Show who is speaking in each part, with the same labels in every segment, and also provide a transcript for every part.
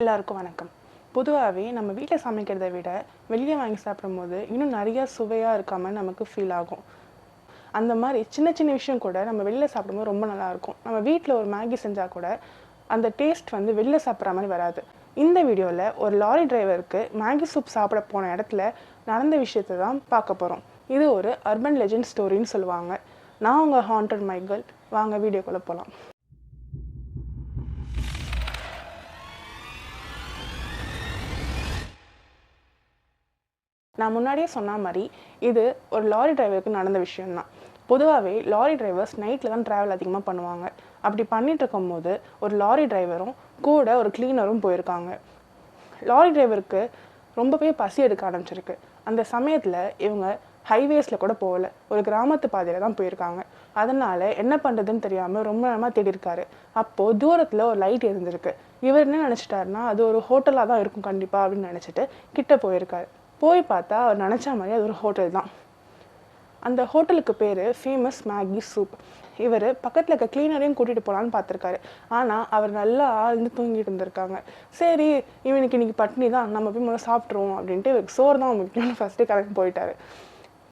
Speaker 1: எல்லாருக்கும் வணக்கம். பொதுவாகவே நம்ம வீட்டில் சமைக்கிறத விட வெளியே வாங்கி சாப்பிடும்போது இன்னும் நிறையா சுவையாக இருக்காமல் நமக்கு ஃபீல் ஆகும். அந்த மாதிரி சின்ன சின்ன விஷயம் கூட நம்ம வெளியில் சாப்பிடும்போது ரொம்ப நல்லாயிருக்கும். நம்ம வீட்டில் ஒரு மேகி செஞ்சால் கூட அந்த டேஸ்ட் வந்து வெளியில் சாப்பிட்ற மாதிரி வராது. இந்த வீடியோவில் ஒரு லாரி டிரைவருக்கு மேகி சூப் சாப்பிட போன இடத்துல நடந்த விஷயத்தை தான் பார்க்க போகிறோம். இது ஒரு அர்பன் லெஜெண்ட் ஸ்டோரின்னு சொல்லுவாங்க. நான் உங்கள் ஹாண்டட் மைக்கேல். வாங்க வீடியோக்குள்ளே போகலாம். நான் முன்னாடியே சொன்ன மாதிரி இது ஒரு லாரி டிரைவருக்கு நடந்த விஷயம்தான். பொதுவாகவே லாரி டிரைவர்ஸ் நைட்டில் தான் ட்ராவல் அதிகமாக பண்ணுவாங்க. அப்படி பண்ணிட்டு இருக்கும்போது ஒரு லாரி டிரைவரும் கூட ஒரு கிளீனரும் போயிருக்காங்க. லாரி டிரைவருக்கு ரொம்பவே பசி எடுக்க ஆரம்பிச்சிருக்கு. அந்த சமயத்தில் இவங்க ஹைவேஸில் கூட போகல, ஒரு கிராமத்து பாதையில் தான் போயிருக்காங்க. அதனால் என்ன பண்ணுறதுன்னு தெரியாமல் ரொம்ப நேரமாக தேடிருக்காரு. அப்போது தூரத்தில் ஒரு லைட் இருந்திருக்கு. இவர் என்ன நினச்சிட்டாருன்னா அது ஒரு ஹோட்டலாக தான் இருக்கும் கண்டிப்பாக அப்படின்னு நினச்சிட்டு கிட்ட போயிருக்காரு. போய் பார்த்தா அவர் நினச்ச மாதிரி அது ஒரு ஹோட்டல் தான். அந்த ஹோட்டலுக்கு பேர் ஃபேமஸ் மேகி சூப். இவர் பக்கத்தில் இருக்க கிளீனரையும் கூட்டிகிட்டு போகலான்னு பார்த்துருக்காரு. ஆனால் அவர் நல்லா ஆழ்ந்து தூங்கிட்டு இருந்திருக்காங்க. சரி, இன்னைக்கு பட்னி தான், நம்ம போய் முதல்ல சாப்பிட்ருவோம் அப்படின்ட்டு இவருக்கு சோறு தான் முக்கியம்னு ஃபஸ்ட்டு கிளம்பி போயிட்டாரு.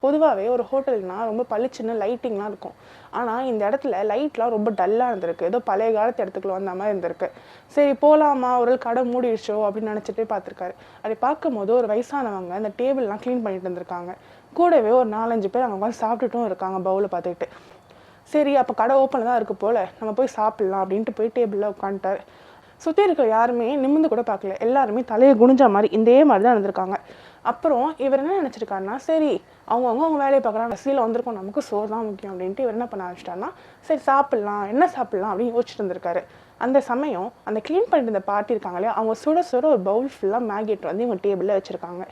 Speaker 1: பொதுவாகவே ஒரு ஹோட்டல்னால் ரொம்ப பளிச்சுன்னு லைட்டிங்லாம் இருக்கும். ஆனால் இந்த இடத்துல லைட்லாம் ரொம்ப டல்லாக இருந்திருக்கு. ஏதோ பழைய காலத்து இடத்துக்குள்ள வந்த மாதிரி இருந்திருக்கு. சரி போகலாமா, ஒரு கடை மூடிடுச்சோ அப்படின்னு நினச்சிட்டு பார்த்துருக்காரு. அப்படி பார்க்கும்போது ஒரு வயசானவங்க அந்த டேபிள்லாம் க்ளீன் பண்ணிட்டு இருந்திருக்காங்க. கூடவே ஒரு 4-5 பேர் அங்கே உட்காந்து சாப்பிட்டுட்டும் இருக்காங்க பவுலை பார்த்துக்கிட்டு. சரி, அப்போ கடை ஓப்பனில் தான் இருக்குது போல், நம்ம போய் சாப்பிட்லாம் அப்படின்ட்டு போய் டேபிளில் உட்காந்துட்டார். சுற்றி இருக்கிற யாருமே நிமிந்து கூட பார்க்கல. எல்லாருமே தலையை குனிஞ்ச மாதிரி இதே மாதிரி தான் இருந்திருக்காங்க. அப்புறம் இவர் என்ன நினச்சிருக்காருன்னா, சரி அவங்க வேலையை பார்க்குறாங்க, பசியில் வந்திருக்கோம், நமக்கு சோறு தான் முக்கியம் அப்படின்ட்டு இவர் என்ன பண்ண ஆரம்பிச்சிட்டாருன்னா, சரி சாப்பிட்லாம், என்ன சாப்பிட்லாம் அப்படின்னு யோசிச்சுட்டு இருந்திருக்காரு. அந்த சமயம் அந்த க்ளீன் பண்ணிட்டு இருந்த பாட்டி இருக்காங்களே, அவங்க சுட சுட ஒரு பவுல் ஃபுல்லாக மேகி எடுத்து வந்து இவங்க டேபிளில் வச்சுருக்காங்க.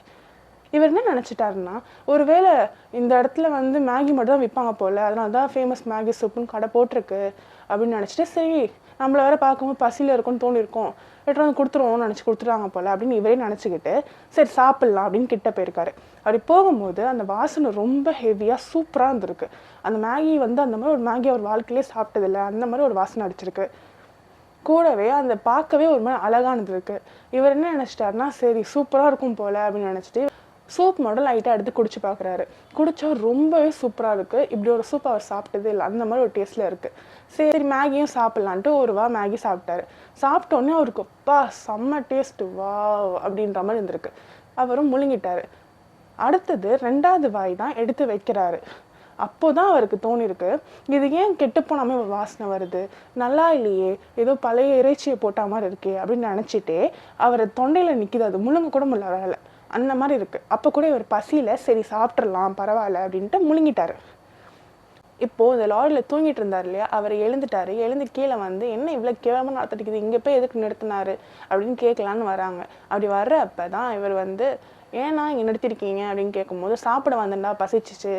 Speaker 1: இவர் என்ன நினச்சிட்டாருன்னா, ஒருவேளை இந்த இடத்துல வந்து மேகி மட்டும் தான் விற்பாங்க போல், அதனால தான் ஃபேமஸ் மேகி சூப்புன்னு கடை போட்டிருக்கு அப்படின்னு நினச்சிட்டு, சரி நம்மளை வேறு பார்க்கும்போது பசியில் இருக்கும்னு தோணியிருக்கோம், எடுத்து வந்து கொடுத்துருவோம்னு நினச்சி கொடுத்துருவாங்க போல் அப்படின்னு இவரே நினச்சிக்கிட்டு சரி சாப்பிட்லாம் அப்படின்னு கிட்ட போயிருக்காரு. அப்படி போகும்போது அந்த வாசனை ரொம்ப ஹெவியாக சூப்பராக இருந்திருக்கு. அந்த மேகி வந்து அந்த மாதிரி ஒரு மேகி அவர் வாழ்க்கையிலே சாப்பிட்டதில்லை, அந்த மாதிரி ஒரு வாசனை அடிச்சிருக்கு. கூடவே அந்த பார்க்கவே ஒரு மாதிரி அழகானது இருக்கு. இவர் என்ன நினச்சிட்டாருன்னா, சரி சூப்பராக இருக்கும் போல் அப்படின்னு நினச்சிட்டு சூப் மட்டும் லைட்டாக எடுத்து குடிச்சு பார்க்குறாரு. குடிச்சா ரொம்பவே சூப்பராக இருக்குது. இப்படி ஒரு சூப் அவர் சாப்பிட்டதே இல்லை, அந்த மாதிரி ஒரு டேஸ்ட்டில் இருக்குது. சரி மேகியும் சாப்பிட்லான்ட்டு ஒரு மேகி சாப்பிட்டாரு. சாப்பிட்டோன்னே அவருக்கு செம்ம டேஸ்ட்டு, வா அப்படின்ற மாதிரி இருந்திருக்கு. அவரும் முழுங்கிட்டாரு. அடுத்தது 2வது வாய் தான் எடுத்து வைக்கிறாரு. அப்போதான் அவருக்கு தோணிருக்கு, இது ஏன் கெட்டு போனாமல் ஒரு வாசனை வருது, நல்லா இல்லையே, ஏதோ பழைய இறைச்சியை போட்ட மாதிரி இருக்கே அப்படின்னு நினச்சிட்டே அவர் தொண்டையில் நிற்கிது. அது முழுங்க கூட முடியல வேலை, அந்த மாதிரி இருக்குது. அப்போ கூட இவர் பசியில் சரி சாப்பிட்றலாம் பரவாயில்ல அப்படின்ட்டு முழுங்கிட்டாரு. இப்போது இந்த லாரியில் தூங்கிட்டு இருந்தார் இல்லையா, அவர் எழுந்துட்டார். எழுந்து கீழே வந்து என்ன இவ்வளோ கேவலமாக நடத்திட்டு இங்கே போய் எதுக்கு நிறுத்தினாரு அப்படின்னு கேட்கலான்னு வராங்க. அப்படி வர்ற அப்போ தான் இவர் வந்து, ஏன்னா இங்கே நிறுத்திருக்கீங்க அப்படின்னு கேட்கும்போது, சாப்பிட வந்தேன்டா பசிச்சிச்சு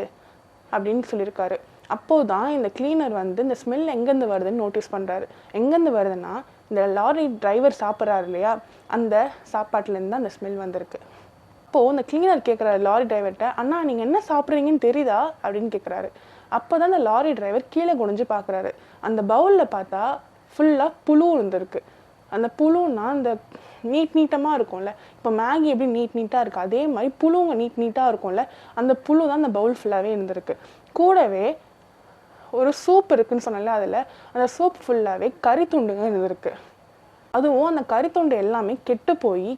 Speaker 1: அப்படின்னு சொல்லியிருக்காரு. அப்போது தான் இந்த கிளீனர் வந்து இந்த ஸ்மெல் எங்கேருந்து வருதுன்னு நோட்டீஸ் பண்ணுறாரு. எங்கேருந்து வருதுன்னா, இந்த லாரி டிரைவர் சாப்பிட்றாரு இல்லையா, அந்த சாப்பாட்டுலேருந்து தான் அந்த ஸ்மெல் வந்திருக்கு. அப்போது இந்த கிளீனர் கேட்குறாரு லாரி டிரைவர்கிட்ட, அண்ணா நீங்கள் என்ன சாப்பிட்றீங்கன்னு தெரியுதா அப்படின்னு கேட்குறாரு. அப்போ தான் அந்த லாரி டிரைவர் கீழே குனிஞ்சு பார்க்குறாரு. அந்த பவுலில் பார்த்தா ஃபுல்லாக புழு இருந்திருக்கு. அந்த புழுன்னா அந்த நீட்டமாக இருக்கும்ல, இப்போ மேகி எப்படி நீட்டாக இருக்குது, அதே மாதிரி புழுங்க நீட்டாக இருக்கும்ல, அந்த புழு தான் அந்த பவுல் ஃபுல்லாகவே இருந்திருக்கு. கூடவே ஒரு சூப் இருக்குன்னு சொன்னால, அதில் அந்த சூப் ஃபுல்லாகவே கறி துண்டுங்க இருந்திருக்கு. அதுவும் அந்த கறி துண்டு எல்லாமே கெட்டு போய்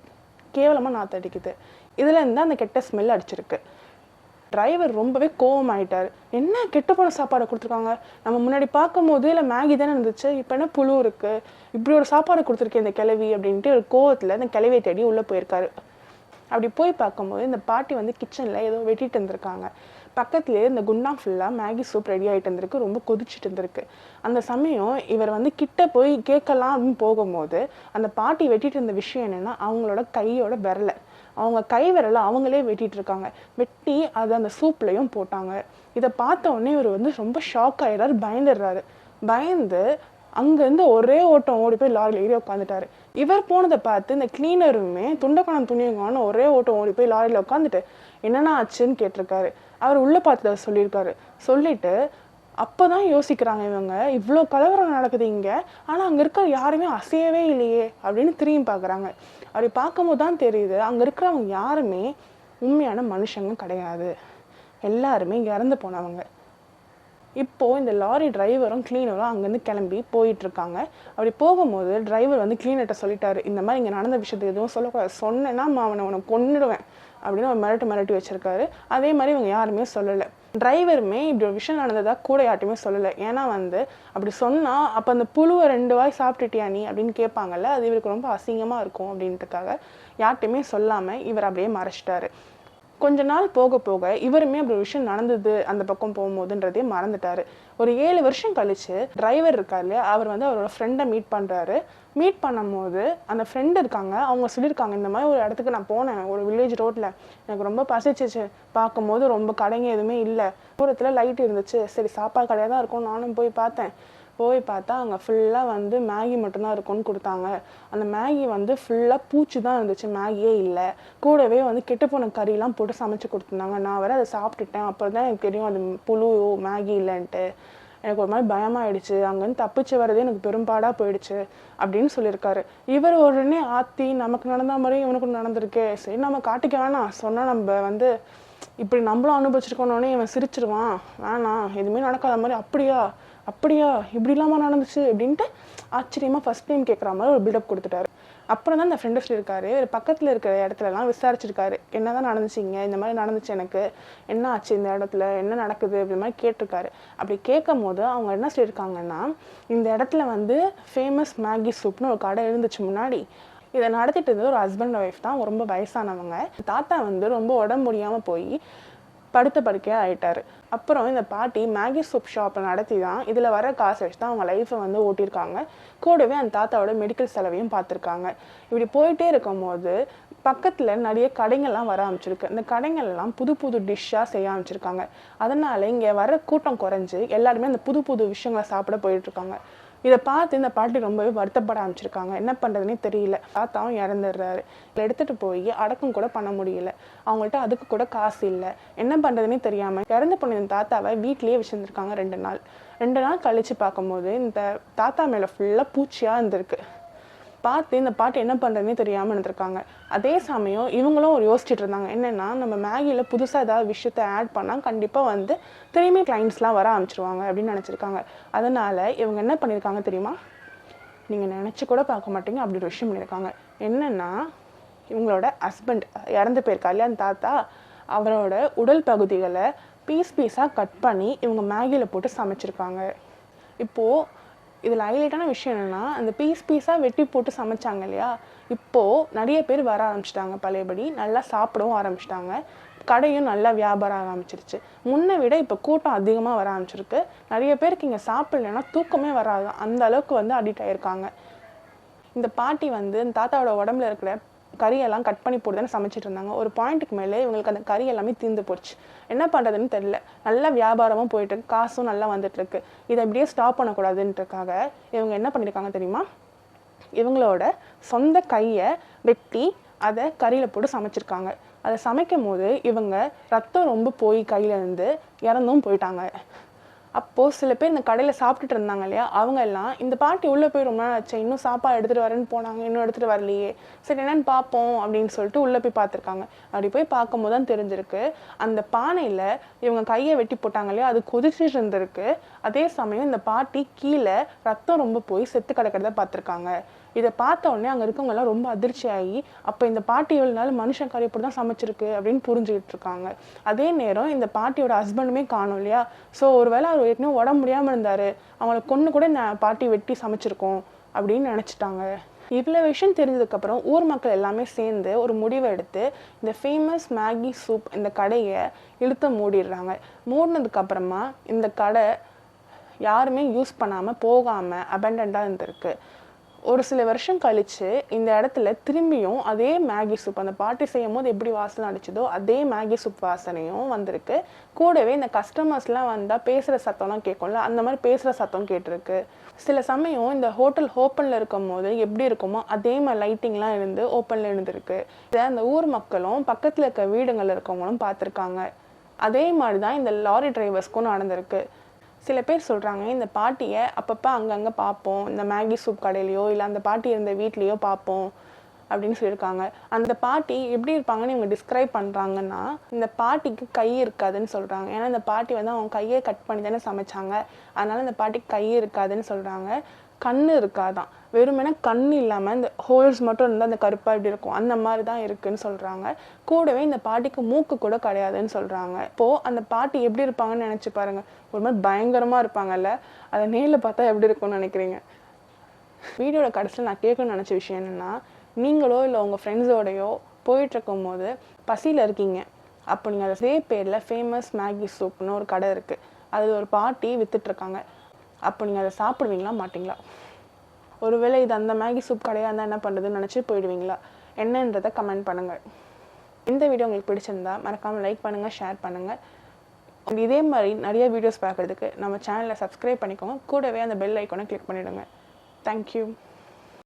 Speaker 1: கேவலமாக நாத்தடிக்குது. இதுலேருந்து அந்த கெட்ட ஸ்மெல் அடிச்சிருக்கு. டிரைவர் ரொம்பவே கோவமாயிட்டார். என்ன கெட்டு போன சாப்பாடை கொடுத்துருக்காங்க, நம்ம முன்னாடி பார்க்கும்போது இல்லை மேகி தானே இருந்துச்சு, இப்போ என்ன புழு இருக்குது, இப்படி ஒரு சாப்பாடு கொடுத்துருக்கேன் இந்த கிழவி அப்படின்ட்டு ஒரு கோவத்தில் இந்த கிழவியை தேடி உள்ளே போயிருக்காரு. அப்படி போய் பார்க்கும்போது இந்த பாட்டி வந்து கிச்சனில் ஏதோ வெட்டிட்டு இருந்திருக்காங்க. பக்கத்துலேயே இந்த குண்டான் ஃபுல்லாக மேகி சூப் ரெடி ஆகிட்டு இருந்திருக்கு, ரொம்ப கொதிச்சுட்டு இருந்திருக்கு. அந்த சமயம் இவர் வந்து கிட்ட போய் கேட்கலாம் அப்படின்னு போகும்போது அந்த பாட்டி வெட்டிட்டு இருந்த விஷயம் என்னென்னா, அவங்களோட கையோட விரலை, அவங்க கை விரலை அவங்களே வெட்டிட்டு இருக்காங்க. வெட்டி அது அந்த சூப்லையும் போட்டாங்க. இதை பார்த்த உடனே இவர் வந்து ரொம்ப ஷாக் ஆகிடுறாரு, பயந்துடுறாரு. பயந்து அங்கேருந்து ஒரே ஓட்டம் ஓடி போய் லாரியில் ஏறி உட்காந்துட்டாரு. இவர் போனதை பார்த்து இந்த கிளீனருமே துண்டக்கணம் துணியங்கான ஒரே ஓட்டம் ஓடி போய் லாரியில் உட்காந்துட்டு என்னென்ன ஆச்சுன்னு கேட்டிருக்காரு. அவர் உள்ளே பார்த்து சொல்லியிருக்காரு. சொல்லிட்டு அப்போ தான் யோசிக்கிறாங்க இவங்க, இவ்வளோ கலவரம் நடக்குது இங்கே, ஆனால் அங்கே இருக்கிற யாருமே அசையவே இல்லையே அப்படின்னு திரும்பி பார்க்குறாங்க. அப்படி பார்க்கும்போது தான் தெரியுது அங்கே இருக்கிறவங்க யாருமே உண்மையான மனுஷங்க கிடையாது, எல்லாருமே இறந்து போனவங்க. இப்போது இந்த லாரி டிரைவரும் கிளீனரும் அங்கேருந்து கிளம்பி போயிட்டுருக்காங்க. அப்படி போகும்போது டிரைவர் வந்து கிளீனர்கிட்ட சொல்லிட்டாரு, இந்த மாதிரி இங்கே நடந்த விஷயத்தை எதுவும் சொல்லக்கூடாது, சொன்னேன்னா அவனை கொன்னுடுவேன் அப்படின்னு ஒரு மிரட்டி வச்சுருக்காரு. அதே மாதிரி இவங்க யாருமே சொல்லலை. டிரைவருமே இப்படி ஒரு விஷயம் நடந்ததா கூட யார்ட்டையுமே சொல்லலை. ஏன்னா வந்து அப்படி சொன்னால் அப்போ அந்த புழுவை 2 வாய் சாப்பிட்டுட்டியா நீ அப்படின்னு கேட்பாங்கல்ல, அது இவருக்கு ரொம்ப அசிங்கமாக இருக்கும் அப்படின்றதுக்காக யார்ட்டையுமே சொல்லாமல் இவர் அப்படியே மறைச்சிட்டாரு. கொஞ்ச நாள் போக போக இவருமே அப்படி ஒரு விஷயம் நடந்தது அந்த பக்கம் போகும்போதுன்றதே மறந்துட்டாரு. ஒரு 7 வருஷம் கழிச்சு டிரைவர் இருக்கார் இல்லையா, அவர் வந்து அவரோட ஃப்ரெண்டை மீட் பண்ணுறாரு. மீட் பண்ணும்போது அந்த ஃப்ரெண்டு இருக்காங்க, அவங்க சொல்லியிருக்காங்க, இந்த மாதிரி ஒரு இடத்துக்கு நான் போனேன், ஒரு வில்லேஜ் ரோட்டில் எனக்கு ரொம்ப பசிச்சிச்சு, பார்க்கும்போது ரொம்ப கடைங்க எதுவுமே இல்லை, தூரத்தில் லைட் இருந்துச்சு, சரி சாப்பாடு கடையாக தான் இருக்கும், நானும் போய் பார்த்தேன். போய் பார்த்தா அங்கே ஃபுல்லாக வந்து மேகி மட்டும்தான் இருக்கும்னு கொடுத்தாங்க. அந்த மேகி வந்து ஃபுல்லாக பூச்சி தான் இருந்துச்சு, மேகியே இல்லை. கூடவே வந்து கெட்டுப்போன கறியெல்லாம் போட்டு சமைச்சு கொடுத்துருந்தாங்க. நான் வேறு அதை சாப்பிட்டுட்டேன். அப்புறம் தான் எனக்கு தெரியும் அது புழு மேகி இல்லைன்ட்டு. எனக்கு ஒரு மாதிரி பயமாயிடுச்சு, அங்கேருந்து தப்பிச்சு வர்றதே எனக்கு பெரும்பாடாக போயிடுச்சு அப்படின்னு சொல்லியிருக்காரு. இவர் உடனே ஆத்தி நமக்கு நடந்த மாதிரி இவனுக்கு நடந்திருக்கே, சரி நம்ம காட்டிக்க வேணாம், சொன்னால் நம்ம வந்து இப்படி நம்மளும் அனுபவிச்சிருக்கோன்னே இவன் சிரிச்சிருவான், வேணாம் எதுவுமே நடக்காத மாதிரி, அப்படியா இப்படி இல்லாமல் நடந்துச்சு அப்படின்ட்டு ஆச்சரியமாக ஃபஸ்ட் டைம் கேட்குற மாதிரி ஒரு பில்டப் கொடுத்துட்டாரு. அப்புறம் தான் அந்த ஃப்ரெண்டு சொல்லியிருக்காரு, ஒரு பக்கத்தில் இருக்கிற இடத்துலலாம் விசாரிச்சிருக்காரு, என்ன தான் நடந்துச்சிங்க, இந்த மாதிரி நடந்துச்சு, எனக்கு என்ன ஆச்சு, இந்த இடத்துல என்ன நடக்குது அப்படி மாதிரி கேட்டிருக்காரு. அப்படி கேட்கும் போது அவங்க என்ன சொல்லியிருக்காங்கன்னா, இந்த இடத்துல வந்து ஃபேமஸ் மேகி சூப்னு ஒரு கடை இருந்துச்சு முன்னாடி, இதை நடத்திட்டு இருந்தது ஒரு ஹஸ்பண்ட் ஒய்ஃப் தான், ரொம்ப வயசானவங்க. தாத்தா வந்து ரொம்ப உடம்பு முடியாமல் போய் படுத்த படுக்கையாக ஆகிட்டார். அப்புறம் இந்த பாட்டி மேகி சூப் ஷாப்பை நடத்தி தான் இதில் வர காசு வச்சு தான் அவங்க லைஃப்பை வந்து ஓட்டியிருக்காங்க. கூடவே அந்த தாத்தாவோட மெடிக்கல் செலவையும் பார்த்துருக்காங்க. இப்படி போயிட்டே இருக்கும்போது பக்கத்தில் நிறைய கடைகள்லாம் வர ஆரம்பிச்சிருக்கு. இந்த கடைகள்லாம் புது புது டிஷ்ஷாக செய்ய ஆரம்பிச்சிருக்காங்க. அதனால் இங்கே வர கூட்டம் குறைஞ்சி எல்லாருமே அந்த புது புது விஷயங்களை சாப்பிட போயிட்டுருக்காங்க. இதை பார்த்து இந்த பாட்டி ரொம்பவே வருத்தப்பட ஆரம்பிச்சிருக்காங்க. என்ன பண்ணுறதுனே தெரியல. தாத்தாவும் இறந்துடுறாரு. எடுத்துகிட்டு போய் அடக்கம் கூட பண்ண முடியல. அவங்கள்ட்ட அதுக்கு கூட காசு இல்லை. என்ன பண்ணுறதுனே தெரியாமல் இறந்து போன இந்த தாத்தாவை வீட்லேயே வச்சுருந்துருக்காங்க 2 நாள். 2 நாள் கழித்து பார்க்கும்போது இந்த தாத்தா மேலே ஃபுல்லாக பூச்சியாக இருந்திருக்கு. பார்த்து இந்த பாட்டு என்ன பண்ணுறதுனே தெரியாமல் இருந்திருக்காங்க. அதே சமயம் இவங்களும் ஒரு யோசிச்சுட்டு இருந்தாங்க, என்னென்னா நம்ம மேகியில் புதுசாக ஏதாவது விஷயத்தை ஆட் பண்ணால் கண்டிப்பாக வந்து திரும்பி கிளைண்ட்ஸ்லாம் வர ஆரம்பிச்சிருவாங்க அப்படின்னு நினச்சிருக்காங்க. அதனால் இவங்க என்ன பண்ணியிருக்காங்க தெரியுமா, நீங்கள் நினச்சி கூட பார்க்க மாட்டீங்க அப்படி ஒரு விஷயம் பண்ணியிருக்காங்க. என்னென்னா இவங்களோட ஹஸ்பண்ட் இறந்து போயிருக்கா இல்லையா அந்த தாத்தா, அவரோட உடல் பகுதிகளை பீஸாக கட் பண்ணி இவங்க மேகியில் போட்டு சமைச்சிருக்காங்க. இப்போது இதில் ஹைலைட்டான விஷயம் என்னென்னா, அந்த பீஸாக வெட்டி போட்டு சமைச்சாங்க இல்லையா, இப்போது நிறைய பேர் வர ஆரம்பிச்சிட்டாங்க, பழையபடி நல்லா சாப்பிடவும் ஆரம்பிச்சிட்டாங்க. கடையும் நல்லா வியாபாரம் ஆரம்பிச்சிருச்சு. முன்னை விட இப்போ கூட்டம் அதிகமாக வர ஆரம்பிச்சிருக்கு. நிறைய பேருக்கு இங்கே சாப்பிட்லன்னா தூக்கமே வராது, அந்த அளவுக்கு வந்து அடிக்ட் ஆகிருக்காங்க. இந்த பாட்டி வந்து இந்த தாத்தாவோட உடம்புல இருக்கிற கறியெல்லாம் கட் பண்ணி போட்டு தானே சமைச்சிட்டு இருந்தாங்க. ஒரு பாயிண்ட்டுக்கு மேலே இவங்களுக்கு அந்த கறி எல்லாமே தீர்ந்து போச்சு. என்ன பண்ணுறதுன்னு தெரியல. நல்லா வியாபாரமும் போயிட்டு இருக்கு, காசும் நல்லா வந்துட்டுருக்கு. இதை இப்படியே ஸ்டாப் பண்ணக்கூடாதுன்றதுக்காக இவங்க என்ன பண்ணியிருக்காங்க தெரியுமா, இவங்களோட சொந்த கையை வெட்டி அதை கறியில் போட்டு சமைச்சிருக்காங்க. அதை சமைக்கும் போது இவங்க ரத்தம் ரொம்ப போய் கையிலேருந்து இறந்தும் போயிட்டாங்க. அப்போது சில பேர் இந்த கடையில் சாப்பிட்டுட்டு இருந்தாங்க இல்லையா, அவங்க எல்லாம் இந்த பாட்டி உள்ளே போய் ரொம்ப நாள் ஆச்சு, இன்னும் சாப்பாடு எடுத்துகிட்டு வரேன்னு போனாங்க, இன்னும் எடுத்துகிட்டு வரலையே, சரி என்னென்னு பார்ப்போம் அப்படின்னு சொல்லிட்டு உள்ளே போய் பார்த்துருக்காங்க. அப்படி போய் பார்க்கும்போது தான் தெரிஞ்சிருக்கு, அந்த பானையில் இவங்க கையை வெட்டி போட்டாங்க இல்லையா, அது கொதிச்சுட்டு இருந்திருக்கு. அதே சமயம் இந்த பாட்டி கீழே ரத்தம் ரொம்ப போய் செத்து கிடக்கிறத பார்த்துருக்காங்க. இதை பார்த்த உடனே அங்கே இருக்கவங்கெல்லாம் ரொம்ப அதிர்ச்சியாகி, அப்போ இந்த பாட்டி இவ்வளோ நாள் மனுஷன் கறி இப்படி தான் சமைச்சிருக்கு அப்படின்னு புரிஞ்சுக்கிட்டு இருக்காங்க. அதே நேரம் இந்த பாட்டியோட ஹஸ்பண்டுமே காணும் இல்லையா, ஸோ ஒருவேளை அவர் ஏற்கனவே உடம்பு முடியாமல் இருந்தார், அவங்கள கொன்று கூட நான் பாட்டி வெட்டி சமைச்சிருக்கோம் அப்படின்னு நினச்சிட்டாங்க. இவ்வளோ விஷயம் தெரிஞ்சதுக்கப்புறம் ஊர் மக்கள் எல்லாமே சேர்ந்து ஒரு முடிவை எடுத்து இந்த ஃபேமஸ் மேகி சூப் இந்த கடையை இழுத்து மூடிடுறாங்க. மூடினதுக்கப்புறமா இந்த கடை யாருமே யூஸ் பண்ணாமல் போகாமல் அபண்டண்டாக இருந்திருக்கு. ஒரு சில வருஷம் கழித்து இந்த இடத்துல திரும்பியும் அதே மேகி சூப், அந்த பாட்டி செய்யும் போது எப்படி வாசனை அடிச்சதோ அதே மேகி சூப் வாசனையும் வந்திருக்கு. கூடவே இந்த கஸ்டமர்ஸ்லாம் வந்தால் பேசுகிற சத்தம்லாம் கேட்கும்ல, அந்த மாதிரி பேசுகிற சத்தம் கேட்டிருக்கு. சில சமயம் இந்த ஹோட்டல் ஓப்பனில் இருக்கும் போது எப்படி இருக்குமோ அதே மாதிரி லைட்டிங்லாம் இருந்து ஓப்பனில் இருந்திருக்கு. இதை அந்த ஊர் மக்களும் பக்கத்தில் இருக்க வீடுகளில் இருக்கவங்களும் பார்த்துருக்காங்க. அதே மாதிரி தான் இந்த லாரி டிரைவர்ஸ்க்கும் நடந்திருக்கு. சில பேர் சொல்கிறாங்க இந்த பாட்டியை அப்பப்போ அங்கங்கே பார்ப்போம், இந்த மேகி சூப் கடையிலையோ இல்லை அந்த பாட்டி இருந்த வீட்லேயோ பார்ப்போம் அப்படின்னு சொல்லியிருக்காங்க. அந்த பாட்டி எப்படி இருப்பாங்கன்னு இவங்க டிஸ்கிரைப் பண்ணுறாங்கன்னா, இந்த பாட்டிக்கு கை இருக்காதுன்னு சொல்கிறாங்க. ஏன்னா இந்த பாட்டி வந்து அவங்க கையை கட் பண்ணி தானே சமைச்சாங்க, அதனால் இந்த பாட்டிக்கு கை இருக்காதுன்னு சொல்கிறாங்க. கண் இருக்காதான், வெறுமனே கண் இல்லாமல் இந்த ஹோல்ஸ் மட்டும் இருந்தால் அந்த கருப்பாக இப்படி இருக்கும், அந்த மாதிரி தான் இருக்குதுன்னு சொல்கிறாங்க. கூடவே இந்த பாட்டிக்கு மூக்கு கூட கிடையாதுன்னு சொல்கிறாங்க. இப்போது அந்த பாட்டி எப்படி இருப்பாங்கன்னு நினச்சி பாருங்கள், ஒரு மாதிரி பயங்கரமாக இருப்பாங்கல்ல, அதை நேரில் பார்த்தா எப்படி இருக்கும்னு நினைக்கிறீங்க? வீடியோட கடைசியில் நான் கேட்கணும்னு நினச்ச விஷயம் என்னென்னா, நீங்களோ இல்லை உங்கள் ஃப்ரெண்ட்ஸோடையோ போயிட்டுருக்கும் போது பசியில் இருக்கீங்க, அப்போ நீங்கள் அதே பேரில் ஃபேமஸ் மேகி சூப்னு ஒரு கடை இருக்குது, அது ஒரு பாட்டி விற்றுட்ருக்காங்க, அப்போ நீங்கள் அதை சாப்பிடுவீங்களா மாட்டிங்களா? ஒருவேளை இது அந்த மேகி சூப் கடையாக இருந்தால் என்ன பண்ணுறதுன்னு நினச்சி போயிடுவீங்களா? என்னன்றதை கமெண்ட் பண்ணுங்கள். இந்த வீடியோ உங்களுக்கு பிடிச்சிருந்தா மறக்காமல் லைக் பண்ணுங்கள், ஷேர் பண்ணுங்கள். இதே மாதிரி நிறைய வீடியோஸ் பார்க்குறதுக்கு நம்ம சேனலை சப்ஸ்கிரைப் பண்ணிக்கோங்க. கூடவே அந்த பெல் ஐக்கானை கிளிக் பண்ணிவிடுங்க. தேங்க்யூ.